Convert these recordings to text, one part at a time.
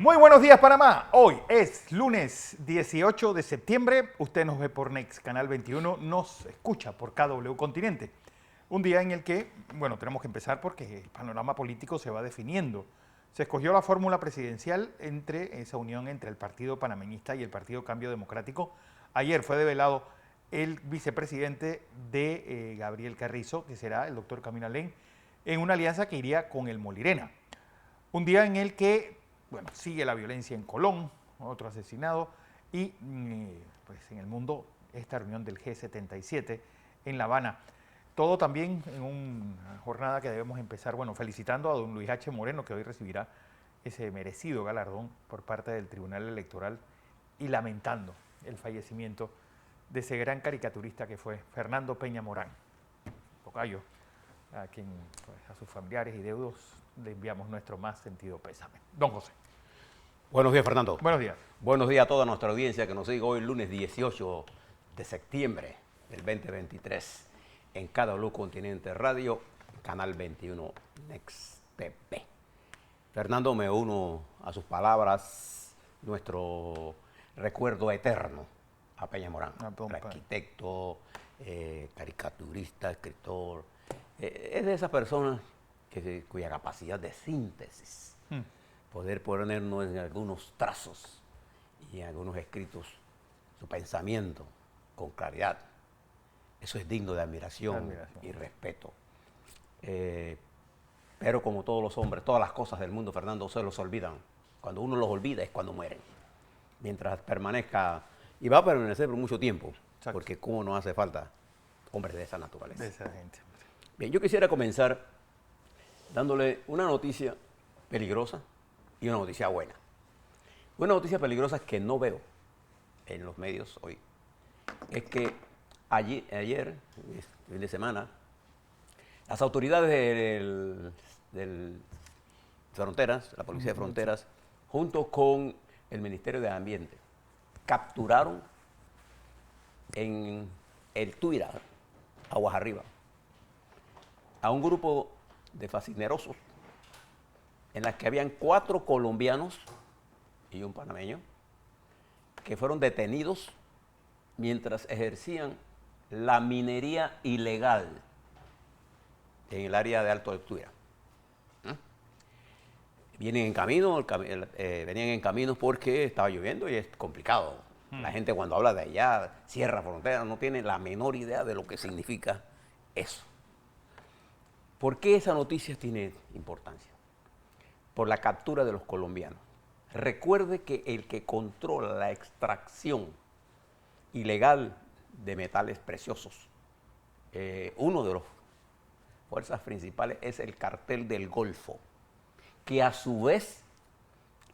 Muy buenos días, Panamá. Hoy es lunes 18 de septiembre. Usted nos ve por Next, Canal 21, nos escucha por KW Continente. Un día en el que, bueno, tenemos que empezar porque el panorama político se va definiendo. Se escogió la fórmula presidencial entre esa unión entre el Partido Panameñista y el Partido Cambio Democrático. Ayer fue develado el vicepresidente de Gabriel Carrizo, que será el doctor Camilo Alén, en una alianza que iría con el Molirena. Un día en el que, bueno, sigue la violencia en Colón, otro asesinado, y pues en el mundo esta reunión del G77 en La Habana. Todo también en una jornada que debemos empezar, bueno, felicitando a don Luis H. Moreno, que hoy recibirá ese merecido galardón por parte del Tribunal Electoral, y lamentando el fallecimiento de ese gran caricaturista que fue Fernando Peña Morán, tocayo, a quien, pues, a sus familiares y deudos le enviamos nuestro más sentido pésame. Don José. Buenos días, Fernando. Buenos días. Buenos días a toda nuestra audiencia que nos sigue hoy, lunes 18 de septiembre del 2023, en KW Continente Radio, Canal 21 Next TV. Fernando, me uno a sus palabras, nuestro recuerdo eterno a Peña Morán, arquitecto, caricaturista, escritor. Es de esas personas cuya capacidad de síntesis, poder ponernos en algunos trazos y en algunos escritos su pensamiento con claridad. Eso es digno de admiración y respeto. Pero como todos los hombres, todas las cosas del mundo, Fernando, se los olvidan. Cuando uno los olvida es cuando mueren. Mientras permanezca, y va a permanecer por mucho tiempo, exacto, porque cómo nos hace falta hombres de esa naturaleza. De esa gente. Bien, yo quisiera comenzar dándole una noticia peligrosa y una noticia buena. Una noticia peligrosa que no veo en los medios hoy es que ayer, fin de semana, las autoridades de Fronteras, la Policía de Fronteras, junto con el Ministerio de Ambiente, capturaron en el Tuira, aguas arriba, a un grupo de fascinerosos en las que habían 4 colombianos y un panameño que fueron detenidos mientras ejercían la minería ilegal en el área de Alto del Tuira. Venían en camino porque estaba lloviendo y es complicado. La gente cuando habla de allá, Sierra Frontera, no tiene la menor idea de lo que significa eso. ¿Por qué esa noticia tiene importancia? Por la captura de los colombianos. Recuerde que el que controla la extracción ilegal de metales preciosos, uno de las fuerzas principales es el Cartel del Golfo, que a su vez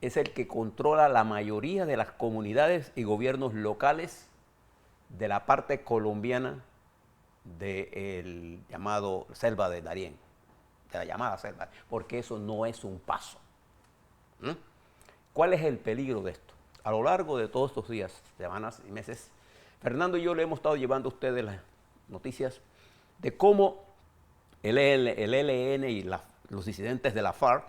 es el que controla la mayoría de las comunidades y gobiernos locales de la parte colombiana del llamado Selva de Darién, de la llamada selva, porque eso no es un paso. ¿Cuál es el peligro de esto? A lo largo de todos estos días, semanas y meses, Fernando y yo le hemos estado llevando a ustedes las noticias de cómo el ELN y los disidentes de la FARC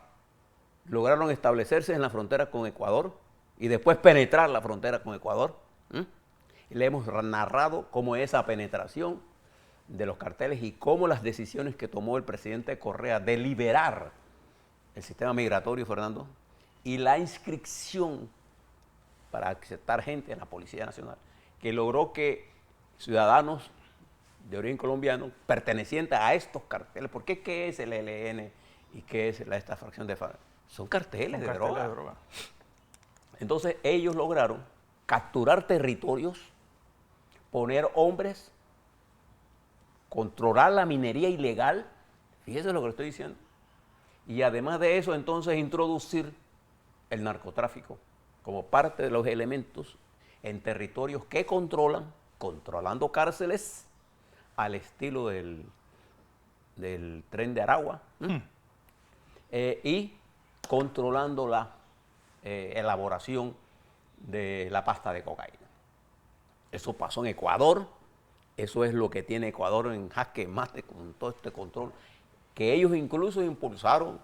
lograron establecerse en la frontera con Ecuador y después penetrar la frontera con Ecuador. Y le hemos narrado cómo esa penetración de los carteles y cómo las decisiones que tomó el presidente Correa de liberar el sistema migratorio, Fernando, y la inscripción para aceptar gente en la Policía Nacional, que logró que ciudadanos de origen colombiano pertenecientes a estos carteles, porque ¿qué es el ELN y qué es esta fracción de FARC? Son carteles de droga. Entonces ellos lograron capturar territorios, poner hombres, controlar la minería ilegal, fíjese lo que le estoy diciendo, y además de eso entonces introducir el narcotráfico como parte de los elementos en territorios que controlando cárceles al estilo del Tren de Aragua, y controlando la elaboración de la pasta de cocaína. Eso pasó en Ecuador, eso es lo que tiene Ecuador en jaque mate con todo este control, que ellos incluso impulsaron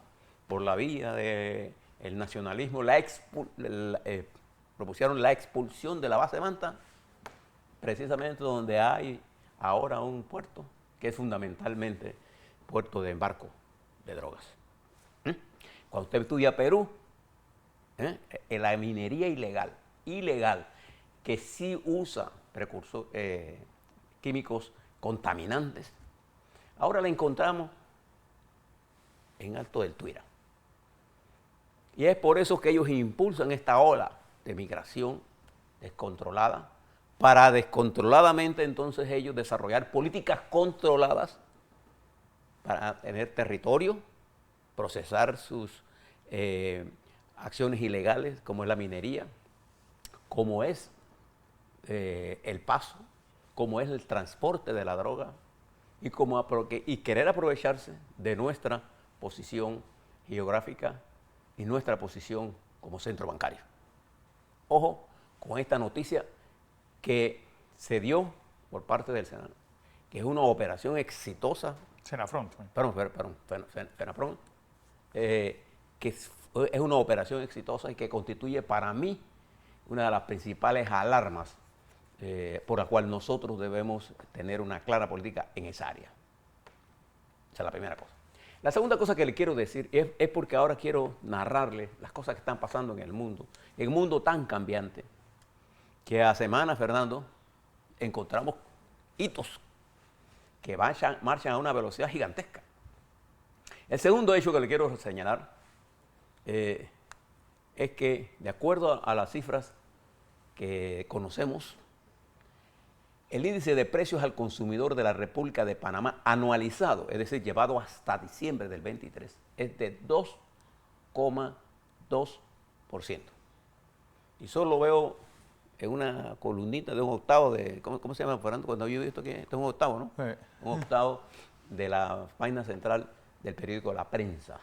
por la vía de el nacionalismo, propusieron la expulsión de la base de Manta, precisamente donde hay ahora un puerto que es fundamentalmente puerto de embarco de drogas. Cuando usted estudia Perú, la minería ilegal, que sí usa precursores químicos contaminantes, ahora la encontramos en Alto del Tuira. Y es por eso que ellos impulsan esta ola de migración descontrolada, para descontroladamente entonces ellos desarrollar políticas controladas para tener territorio, procesar sus acciones ilegales, como es la minería, como es el paso, como es el transporte de la droga y querer aprovecharse de nuestra posición geográfica y nuestra posición como centro bancario. Ojo con esta noticia que se dio por parte del Senado, que es una operación exitosa. Senafront. Fenafront, que es una operación exitosa y que constituye para mí una de las principales alarmas por la cual nosotros debemos tener una clara política en esa área. Esa es la primera cosa. La segunda cosa que le quiero decir es porque ahora quiero narrarle las cosas que están pasando en el mundo tan cambiante, que a semanas, Fernando, encontramos hitos que marchan a una velocidad gigantesca. El segundo hecho que le quiero señalar es que, de acuerdo a las cifras que conocemos, el índice de precios al consumidor de la República de Panamá anualizado, es decir, llevado hasta diciembre del 23, es de 2,2%. Y solo veo en una columnita de un octavo de, ¿cómo se llama, Fernando? Cuando yo he visto que esto es un octavo, ¿no? Sí. Un octavo de la página central del periódico La Prensa.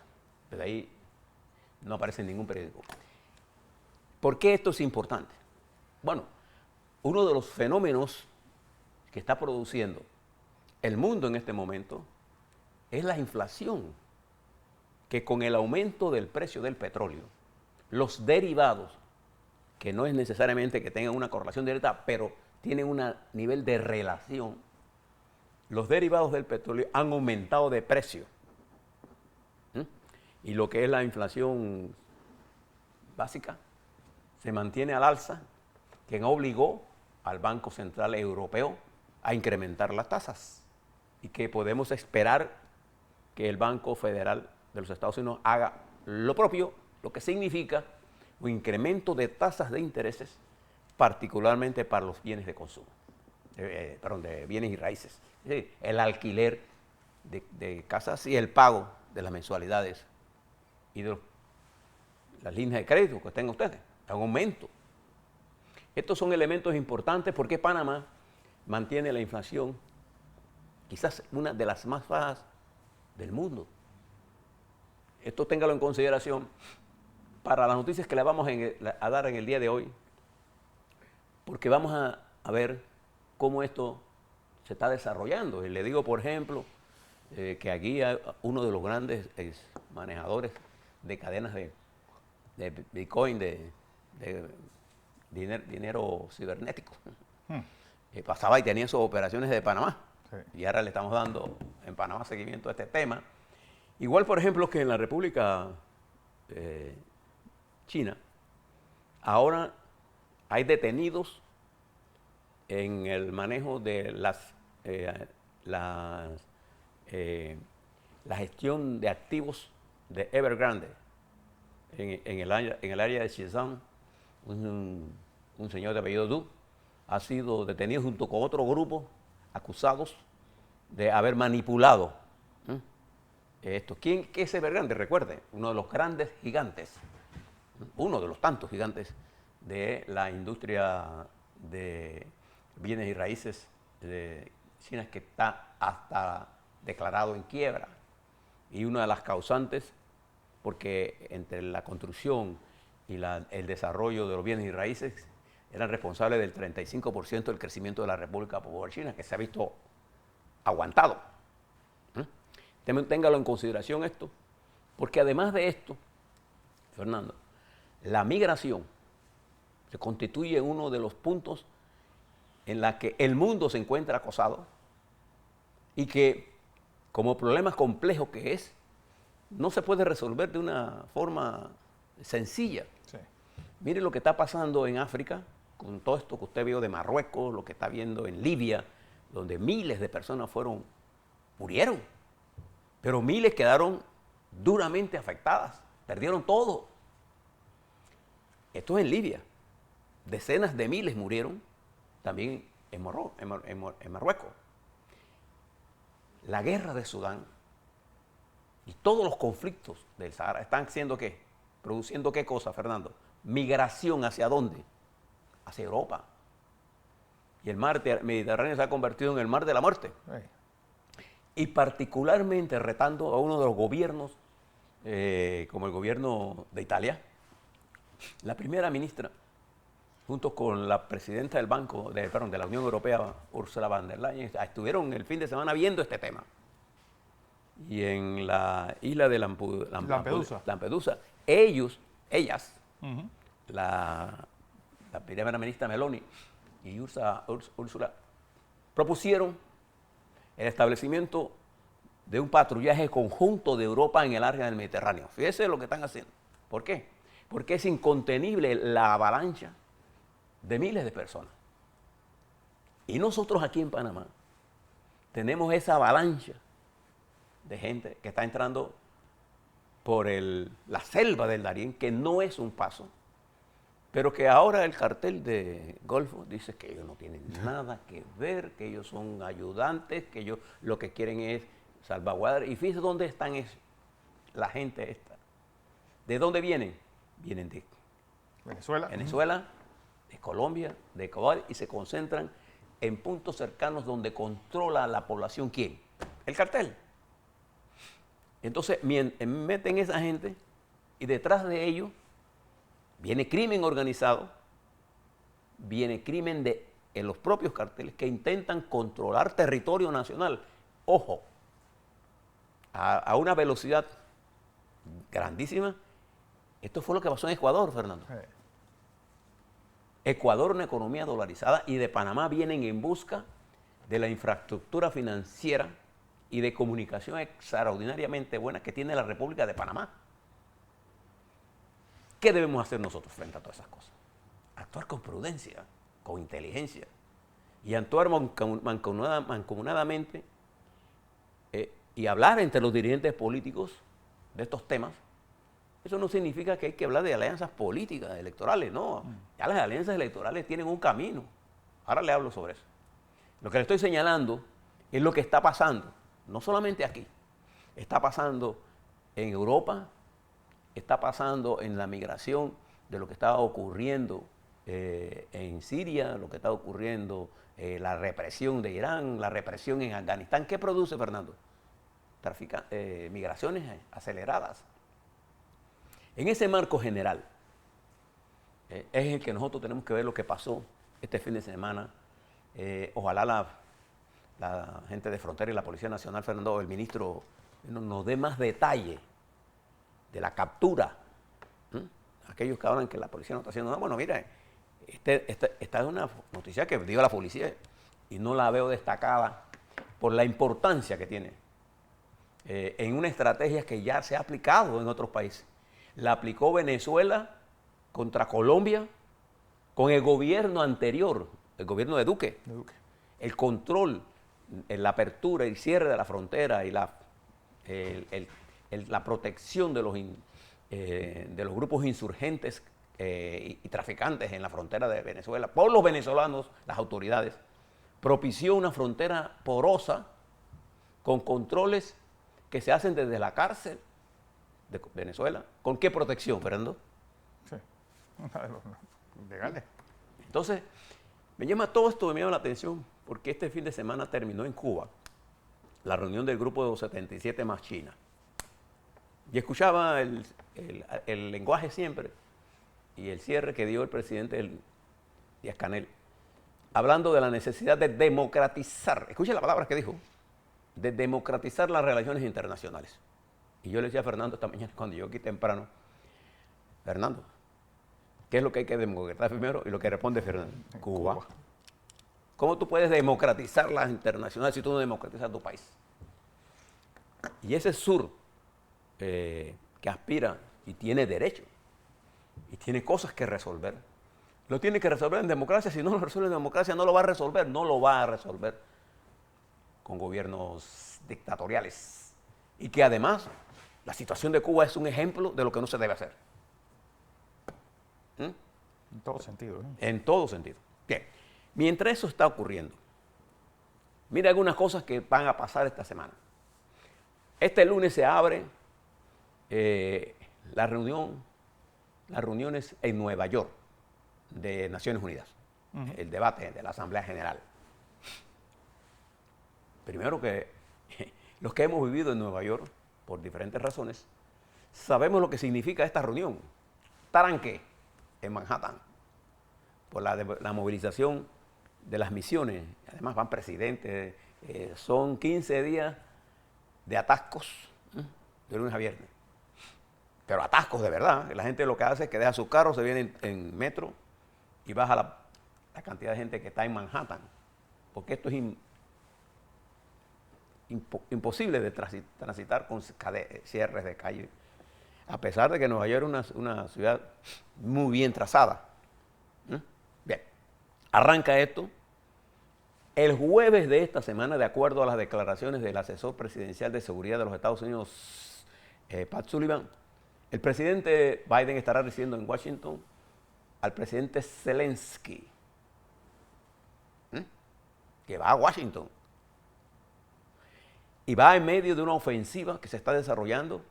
Pero ahí no aparece en ningún periódico. ¿Por qué esto es importante? Bueno, uno de los fenómenos que está produciendo el mundo en este momento es la inflación, que con el aumento del precio del petróleo, los derivados, que no es necesariamente que tengan una correlación directa, pero tienen un nivel de relación, los derivados del petróleo han aumentado de precio. Y lo que es la inflación básica se mantiene al alza, que obligó al Banco Central Europeo a incrementar las tasas y que podemos esperar que el Banco Federal de los Estados Unidos haga lo propio, lo que significa un incremento de tasas de intereses, particularmente para los bienes de consumo, de bienes y raíces. Es decir, el alquiler de casas y el pago de las mensualidades y de las líneas de crédito que tengan ustedes, un aumento. Estos son elementos importantes porque Panamá mantiene la inflación quizás una de las más bajas del mundo. Esto téngalo en consideración para las noticias que le vamos a dar en el día de hoy, porque vamos a ver cómo esto se está desarrollando. Y le digo, por ejemplo, que aquí hay uno de los grandes manejadores de cadenas de Bitcoin, de dinero cibernético. Pasaba y tenía sus operaciones de Panamá. Sí. Y ahora le estamos dando en Panamá seguimiento a este tema. Igual, por ejemplo, que en la República China, ahora hay detenidos en el manejo de la gestión de activos de Evergrande en el área de Xizang. Un señor de apellido Du ha sido detenido junto con otro grupo acusados de haber manipulado esto. ¿Qué es Evergrande? Recuerde, uno de los grandes gigantes, uno de los tantos gigantes de la industria de bienes y raíces de China, que está hasta declarado en quiebra. Y una de las causantes, porque entre la construcción y el desarrollo de los bienes y raíces eran responsables del 35% del crecimiento de la República Popular China, que se ha visto aguantado. Téngalo en consideración esto, porque además de esto, Fernando, la migración se constituye uno de los puntos en la que el mundo se encuentra acosado y que, como problema complejo que es, no se puede resolver de una forma sencilla. Sí. Mire lo que está pasando en África, con todo esto que usted vio de Marruecos, lo que está viendo en Libia, donde miles de personas murieron, pero miles quedaron duramente afectadas, perdieron todo. Esto es en Libia. Decenas de miles murieron también en Marruecos. La guerra de Sudán y todos los conflictos del Sahara están haciendo ¿qué? Produciendo ¿qué cosa, Fernando? Migración ¿hacia dónde? Hacia Europa. Y el mar Mediterráneo se ha convertido en el mar de la muerte. Sí. Y particularmente retando a uno de los gobiernos, como el gobierno de Italia, la primera ministra, junto con la presidenta del de la Unión Europea, Ursula von der Leyen, estuvieron el fin de semana viendo este tema. Y en la isla de Lampedusa, ellas, la primera ministra Meloni y Ursula, propusieron el establecimiento de un patrullaje conjunto de Europa en el área del Mediterráneo. Fíjese lo que están haciendo. ¿Por qué? Porque es incontenible la avalancha de miles de personas. Y nosotros aquí en Panamá tenemos esa avalancha de gente que está entrando por la selva del Darién, que no es un paso, pero que ahora el cartel de Golfo dice que ellos no tienen nada que ver, que ellos son ayudantes, que ellos lo que quieren es salvaguardar. Y fíjense dónde están la gente esta. ¿De dónde vienen? Vienen de Venezuela, de Colombia, de Ecuador, y se concentran en puntos cercanos donde controla la población. ¿Quién? El cartel. Entonces meten esa gente y detrás de ellos viene crimen organizado, viene crimen en los propios carteles que intentan controlar territorio nacional. Ojo, a una velocidad grandísima. Esto fue lo que pasó en Ecuador, Fernando. Sí. Ecuador, una economía dolarizada, y de Panamá vienen en busca de la infraestructura financiera y de comunicación extraordinariamente buena que tiene la República de Panamá. ¿Qué debemos hacer nosotros frente a todas esas cosas? Actuar con prudencia, con inteligencia, y actuar mancomunadamente y hablar entre los dirigentes políticos de estos temas. Eso no significa que hay que hablar de alianzas políticas, electorales, no. Ya las alianzas electorales tienen un camino. Ahora le hablo sobre eso. Lo que le estoy señalando es lo que está pasando, no solamente aquí, está pasando en Europa, está pasando en la migración de lo que estaba ocurriendo en Siria, lo que está ocurriendo, la represión de Irán, la represión en Afganistán. ¿Qué produce, Fernando? Migraciones aceleradas. En ese marco general es el que nosotros tenemos que ver lo que pasó este fin de semana. Ojalá la gente de Frontera y la Policía Nacional, Fernando, el ministro, nos dé más detalle de la captura. Aquellos que hablan que la policía no está haciendo nada. Bueno, mira, esta es una noticia que dio la policía y no la veo destacada por la importancia que tiene en una estrategia que ya se ha aplicado en otros países. La aplicó Venezuela contra Colombia con el gobierno anterior, el gobierno de Duque. El control, la apertura y cierre de la frontera y la protección de los grupos insurgentes y traficantes en la frontera de Venezuela por los venezolanos, las autoridades, propició una frontera porosa con controles que se hacen desde la cárcel de Venezuela. ¿Con qué protección, Fernando? Sí, legales. Entonces, todo esto me llama la atención porque este fin de semana terminó en Cuba la reunión del grupo de 77 más China. Y escuchaba el lenguaje siempre y el cierre que dio el presidente Díaz-Canel, hablando de la necesidad de democratizar, escuche la palabra que dijo, de democratizar las relaciones internacionales. Y yo le decía a Fernando esta mañana, cuando yo aquí temprano, Fernando. ¿Qué es lo que hay que democratizar primero? Y lo que responde Fernando. Cuba. ¿Cómo tú puedes democratizar las internacionales si tú no democratizas tu país? Y ese sur que aspira y tiene derecho y tiene cosas que resolver, lo tiene que resolver en democracia. Si no lo resuelve en democracia, no lo va a resolver. No lo va a resolver con gobiernos dictatoriales. Y que además, la situación de Cuba es un ejemplo de lo que no se debe hacer. En todo sentido. En todo sentido. Bien, mientras eso está ocurriendo, mira algunas cosas que van a pasar esta semana. Este lunes se abre las reuniones en Nueva York de Naciones Unidas, el debate de la Asamblea General. Primero que los que hemos vivido en Nueva York, por diferentes razones, sabemos lo que significa esta reunión. Taranque en Manhattan, por la movilización de las misiones. Además van presidentes, son 15 días de atascos, de lunes a viernes. Pero atascos de verdad. La gente lo que hace es que deja su carro, se viene en metro y baja la cantidad de gente que está en Manhattan. Porque esto es imposible de transitar con cierres de calle. A pesar de que Nueva York es una ciudad muy bien trazada. Bien, arranca esto. El jueves de esta semana, de acuerdo a las declaraciones del asesor presidencial de seguridad de los Estados Unidos, Pat Sullivan, el presidente Biden estará recibiendo en Washington al presidente Zelensky, que va a Washington. Y va en medio de una ofensiva que se está desarrollando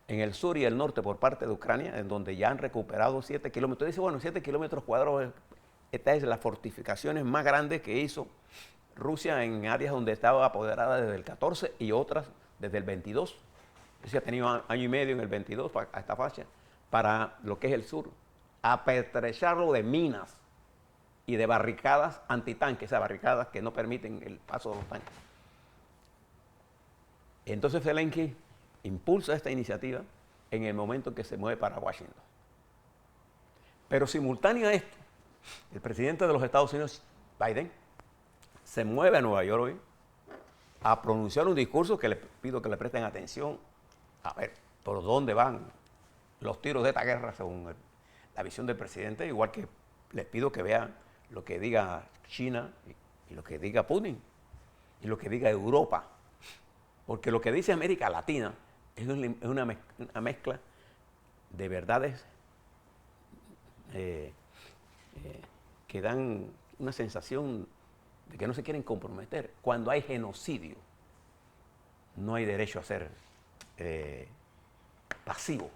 en el sur y el norte por parte de Ucrania, en donde ya han recuperado 7 kilómetros. Dice, bueno, 7 kilómetros cuadrados, esta es las fortificaciones más grandes que hizo Rusia en áreas donde estaba apoderada desde el 14 y otras desde el 22. Rusia ha tenido año y medio en el 22 a esta fase para lo que es el sur, apetrecharlo de minas y de barricadas antitanques, esas barricadas que no permiten el paso de los tanques. Entonces Zelensky impulsa esta iniciativa en el momento en que se mueve para Washington. Pero simultáneo a esto, el presidente de los Estados Unidos, Biden, se mueve a Nueva York hoy a pronunciar un discurso que les pido que le presten atención a ver por dónde van los tiros de esta guerra según la visión del presidente, igual que les pido que vean lo que diga China y lo que diga Putin y lo que diga Europa. Porque lo que dice América Latina es una mezcla de verdades que dan una sensación de que no se quieren comprometer. Cuando hay genocidio, no hay derecho a ser pasivo.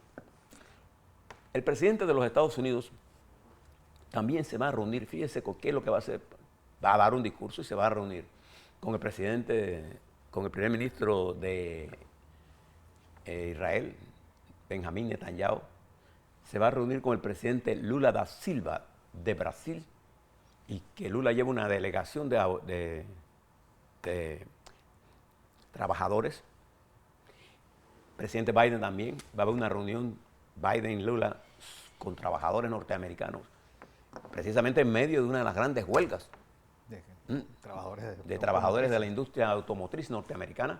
El presidente de los Estados Unidos también se va a reunir, fíjese con qué es lo que va a hacer. Va a dar un discurso y se va a reunir con el presidente, con el primer ministro de Israel, Benjamín Netanyahu. Se va a reunir con el presidente Lula da Silva de Brasil y que Lula lleva una delegación de trabajadores. Presidente Biden también, va a haber una reunión Biden-Lula con trabajadores norteamericanos, precisamente en medio de una de las grandes huelgas de trabajadores de la industria automotriz norteamericana.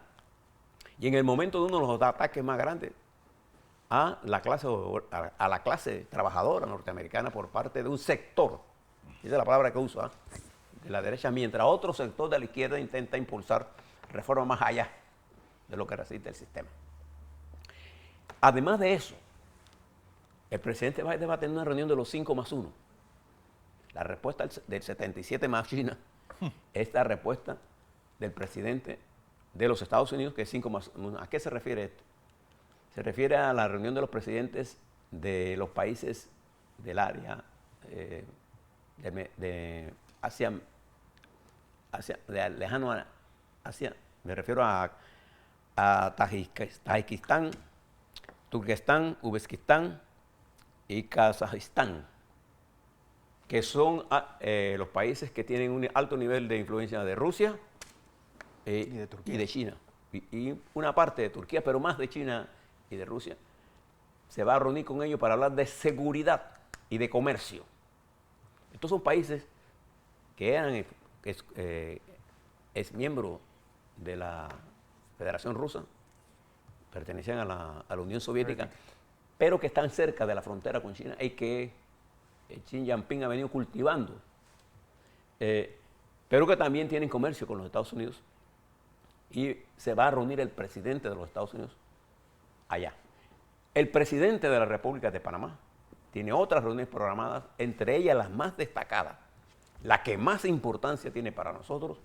Y en el momento de uno de los ataques más grandes a la clase trabajadora norteamericana por parte de un sector, esa es la palabra que usa, de la derecha, mientras otro sector de la izquierda intenta impulsar reformas más allá de lo que resiste el sistema. Además de eso, el presidente Biden va a tener una reunión de los 5+1. La respuesta del 77 más China, esta respuesta del presidente de los Estados Unidos, que es 5+1. ¿A qué se refiere esto? Se refiere a la reunión de los presidentes de los países del área de Asia, de lejano Asia. Me refiero a Tayikistán, Turquestán, Uzbekistán y Kazajistán, que son los países que tienen un alto nivel de influencia de Rusia y de China. Y una parte de Turquía, pero más de China y de Rusia. se va a reunir con ellos para hablar de seguridad y de comercio. Estos son países que eran ex miembros de la Federación Rusa, pertenecían a la Unión Soviética, pero que están cerca de la frontera con China y que Xi Jinping ha venido cultivando, pero que también tienen comercio con los Estados Unidos, y se va a reunir el presidente de los Estados Unidos allá. El presidente de la República de Panamá tiene otras reuniones programadas, entre ellas las más destacadas, la que más importancia tiene para nosotros,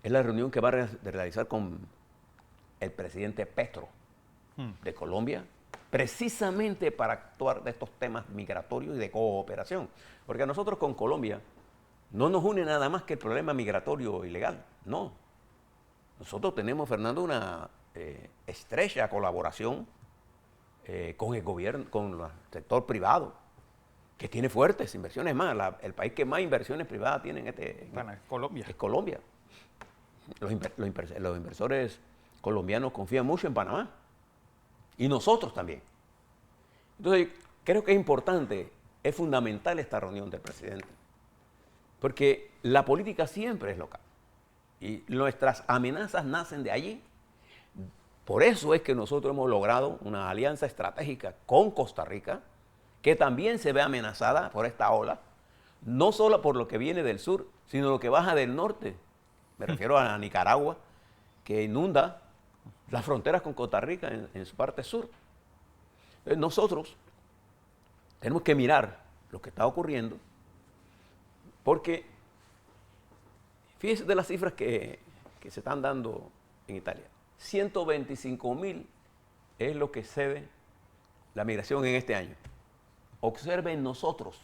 es la reunión que va a realizar con el presidente Petro de Colombia, precisamente para actuar de estos temas migratorios y de cooperación. Porque a nosotros con Colombia no nos une nada más que el problema migratorio ilegal, no. Nosotros tenemos, Fernando, una estrecha colaboración con el gobierno, con el sector privado, que tiene fuertes inversiones. Más, el país que más inversiones privadas tiene Colombia. Es Colombia. Los inversores colombianos confían mucho en Panamá. Y nosotros también. Entonces, creo que es importante, es fundamental esta reunión del presidente. Porque la política siempre es local. Y nuestras amenazas nacen de allí. Por eso es que nosotros hemos logrado una alianza estratégica con Costa Rica, que también se ve amenazada por esta ola, no solo por lo que viene del sur, sino lo que baja del norte. Me refiero a Nicaragua, que inunda las fronteras con Costa Rica en su parte sur. Entonces nosotros tenemos que mirar lo que está ocurriendo, porque fíjense de las cifras que se están dando en Italia. 125.000 es lo que cede la migración en este año. Observen nosotros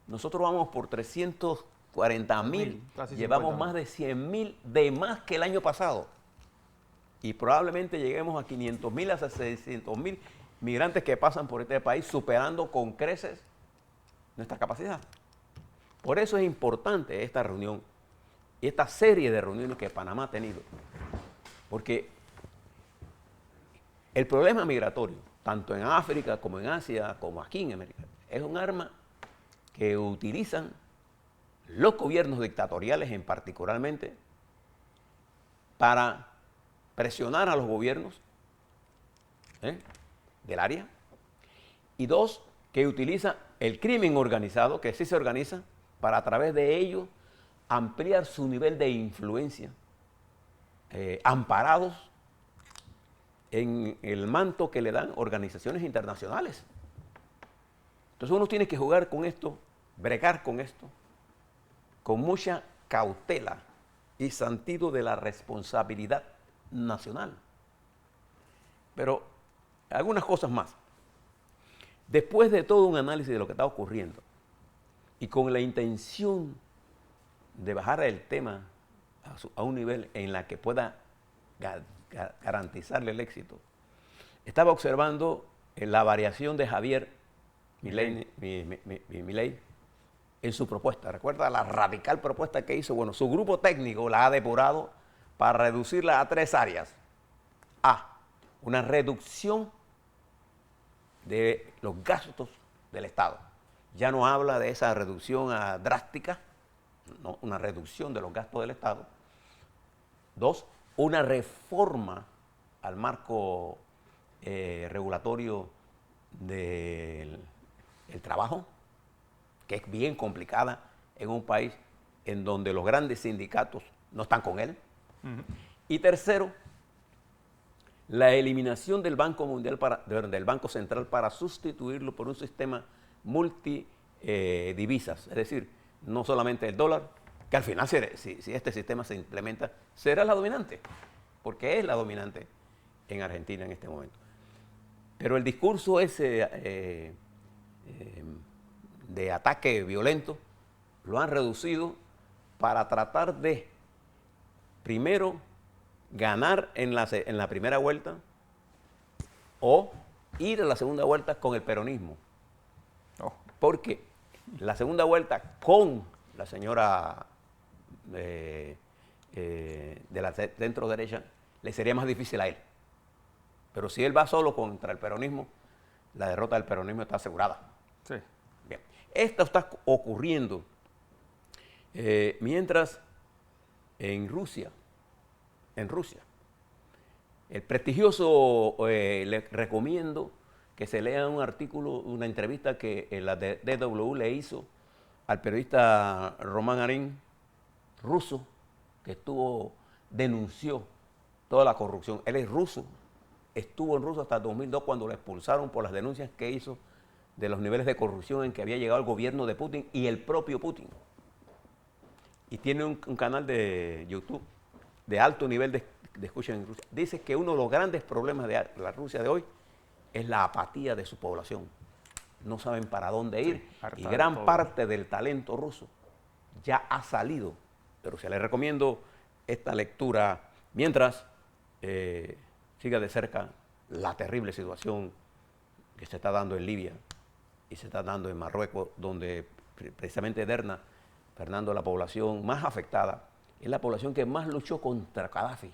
vamos por 340.000, llevamos más de 100.000 de más que el año pasado. Y probablemente lleguemos a 500.000 hasta 600.000 migrantes que pasan por este país, superando con creces nuestra capacidad. Por eso es importante esta reunión y esta serie de reuniones que Panamá ha tenido. Porque el problema migratorio, tanto en África como en Asia, como aquí en América, es un arma que utilizan los gobiernos dictatoriales en particularmente para presionar a los gobiernos del área. Y dos, que utiliza el crimen organizado, que sí se organiza, para a través de ello ampliar su nivel de influencia, amparados en el manto que le dan organizaciones internacionales. Entonces uno tiene que jugar con esto, bregar con esto, con mucha cautela y sentido de la responsabilidad nacional. Pero algunas cosas más. Después de todo un análisis de lo que está ocurriendo y con la intención de bajar el tema a un nivel en la que pueda garantizarle el éxito, estaba observando la variación de Javier Milei en su propuesta. ¿Recuerda la radical propuesta que hizo? Bueno, su grupo técnico la ha depurado para reducirla a 3 áreas. A, una reducción de los gastos del Estado. Ya no habla de esa reducción drástica, no, una reducción de los gastos del Estado. 2, una reforma al marco regulatorio del trabajo, que es bien complicada en un país en donde los grandes sindicatos no están con él. Y tercero, la eliminación del Banco Mundial del Banco Central para sustituirlo por un sistema multidivisas, es decir, no solamente el dólar, que al final, si este sistema se implementa, será la dominante, porque es la dominante en Argentina en este momento. Pero el discurso ese de ataque violento lo han reducido para tratar de, primero, ganar en la primera vuelta o ir a la segunda vuelta con el peronismo. Porque la segunda vuelta con la señora de la centro derecha le sería más difícil a él. Pero si él va solo contra el peronismo, la derrota del peronismo está asegurada. Sí. Bien. Esto está ocurriendo mientras en Rusia, el prestigioso, le recomiendo que se lea un artículo, una entrevista que la DW le hizo al periodista Roman Arin, ruso, que denunció toda la corrupción. Él es ruso, estuvo en Rusia hasta el 2002 cuando lo expulsaron por las denuncias que hizo de los niveles de corrupción en que había llegado el gobierno de Putin y el propio Putin. Y tiene un canal de YouTube de alto nivel de escucha en Rusia. Dice que uno de los grandes problemas de la Rusia de hoy es la apatía de su población. No saben para dónde ir, y gran parte del talento ruso ya ha salido de Rusia. Les recomiendo esta lectura mientras siga de cerca la terrible situación que se está dando en Libia y se está dando en Marruecos, donde precisamente Derna, Fernando, la población más afectada, es la población que más luchó contra Gaddafi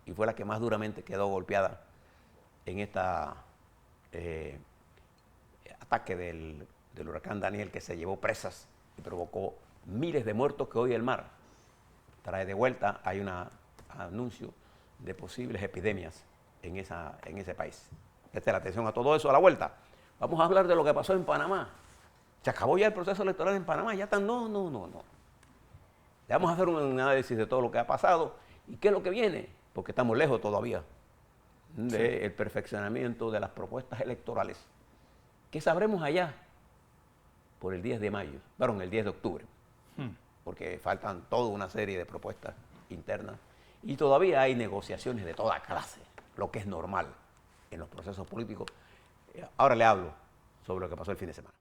y fue la que más duramente quedó golpeada en esta ataque del huracán Daniel, que se llevó presas y provocó miles de muertos que hoy el mar trae de vuelta. Hay un anuncio de posibles epidemias en ese país. Preste la atención a todo eso a la vuelta. Vamos a hablar de lo que pasó en Panamá. ¿Se acabó ya el proceso electoral en Panamá? Ya están, no. Le vamos a hacer un análisis de todo lo que ha pasado y qué es lo que viene, porque estamos lejos todavía del perfeccionamiento de las propuestas electorales. ¿Qué sabremos allá por el 10 de mayo? Perdón, el 10 de octubre. Porque faltan toda una serie de propuestas internas y todavía hay negociaciones de toda clase, lo que es normal en los procesos políticos. Ahora le hablo sobre lo que pasó el fin de semana.